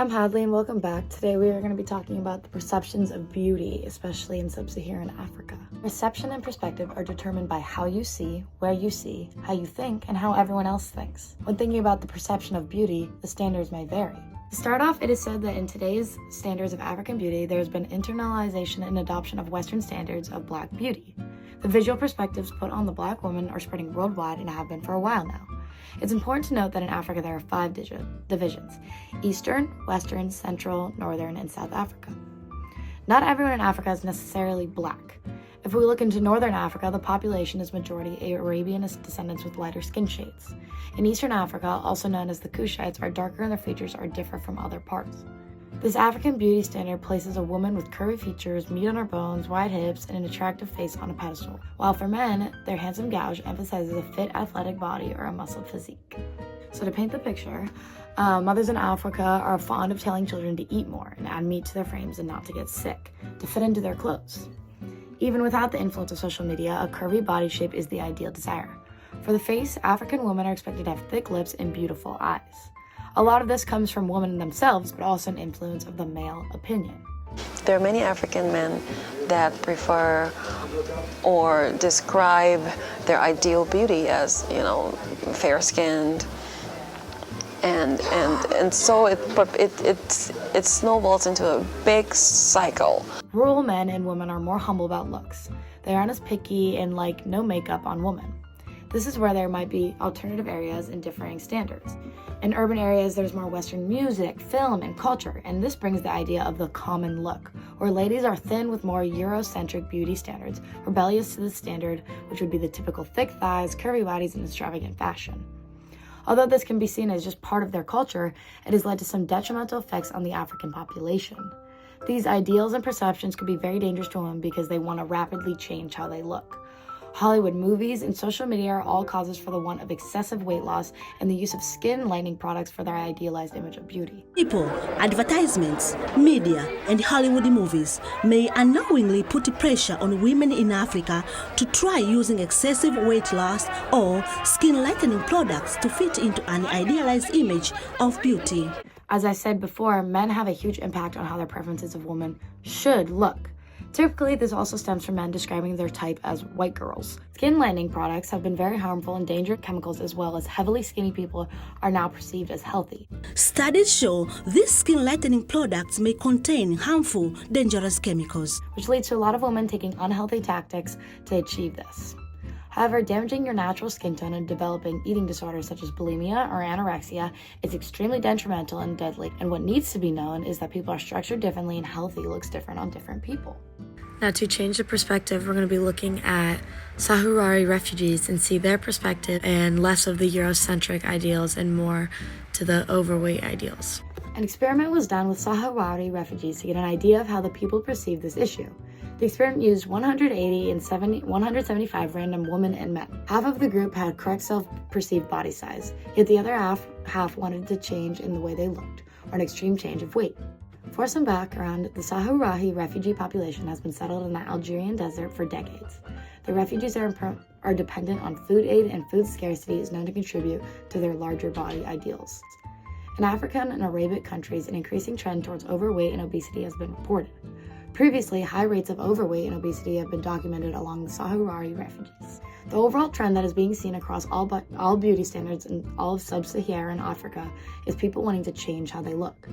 I'm Hadley and welcome back. Today we are going to be talking about the perceptions of beauty, especially in sub-Saharan Africa. Perception and perspective are determined by how you see, where you see, how you think, and how everyone else thinks. When thinking about the perception of beauty, the standards may vary. To start off, it is said that in today's standards of African beauty, there has been internalization and adoption of Western standards of Black beauty. The visual perspectives put on the Black woman are spreading worldwide and have been for a while now. It's important to note that in Africa there are 5 divisions: Eastern, Western, Central, Northern, and South Africa. Not everyone in Africa is necessarily Black. If we look into Northern Africa, the population is majority Arabian descendants with lighter skin shades. In Eastern Africa, also known as the Kushites, are darker and their features are different from other parts. This African beauty standard places a woman with curvy features, meat on her bones, wide hips, and an attractive face on a pedestal, while for men, their handsome gouge emphasizes a fit, athletic body or a muscled physique. So to paint the picture, mothers in Africa are fond of telling children to eat more and add meat to their frames and not to get sick, to fit into their clothes. Even without the influence of social media, a curvy body shape is the ideal desire. For the face, African women are expected to have thick lips and beautiful eyes. A lot of this comes from women themselves, but also an influence of the male opinion. There are many African men that prefer or describe their ideal beauty as, fair-skinned, and so it snowballs into a big cycle. Rural men and women are more humble about looks. They aren't as picky and like no makeup on women. This is where there might be alternative areas and differing standards. In urban areas, there's more Western music, film, and culture, and this brings the idea of the common look, where ladies are thin with more Eurocentric beauty standards, rebellious to the standard, which would be the typical thick thighs, curvy bodies, and extravagant fashion. Although this can be seen as just part of their culture, it has led to some detrimental effects on the African population. These ideals and perceptions could be very dangerous to women because they want to rapidly change how they look. Hollywood movies and social media are all causes for the want of excessive weight loss and the use of skin lightening products for their idealized image of beauty. People, advertisements, media, and Hollywood movies may unknowingly put pressure on women in Africa to try using excessive weight loss or skin lightening products to fit into an idealized image of beauty. As I said before, men have a huge impact on how their preferences of women should look. Typically, this also stems from men describing their type as white girls. Skin lightening products have been very harmful and dangerous chemicals, as well as heavily skinny people are now perceived as healthy. Studies show these skin lightening products may contain harmful, dangerous chemicals, which leads to a lot of women taking unhealthy tactics to achieve this. However, damaging your natural skin tone and developing eating disorders such as bulimia or anorexia is extremely detrimental and deadly, and what needs to be known is that people are structured differently and healthy looks different on different people. Now, to change the perspective, we're going to be looking at Sahrawi refugees and see their perspective and less of the Eurocentric ideals and more to the overweight ideals. An experiment was done with Sahrawi refugees to get an idea of how the people perceive this issue. The experiment used 175 random women and men. Half of the group had correct self-perceived body size, yet the other half wanted to change in the way they looked, or an extreme change of weight. For some background, the Sahrawi refugee population has been settled in the Algerian desert for decades. The refugees are dependent on food aid, and food scarcity is known to contribute to their larger body ideals. In African and Arabic countries, an increasing trend towards overweight and obesity has been reported. Previously, high rates of overweight and obesity have been documented along the Sahrawi refugees. The overall trend that is being seen across all beauty standards in all of sub-Saharan Africa is people wanting to change how they look.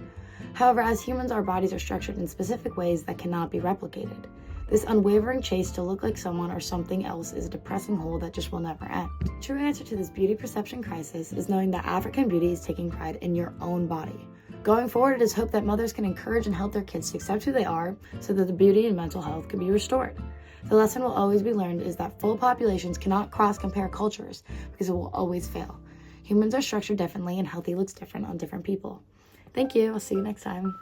However, as humans, our bodies are structured in specific ways that cannot be replicated. This unwavering chase to look like someone or something else is a depressing hole that just will never end. The true answer to this beauty perception crisis is knowing that African beauty is taking pride in your own body. Going forward, it is hoped that mothers can encourage and help their kids to accept who they are so that the beauty and mental health can be restored. The lesson will always be learned is that full populations cannot cross-compare cultures because it will always fail. Humans are structured differently and healthy looks different on different people. Thank you. I'll see you next time.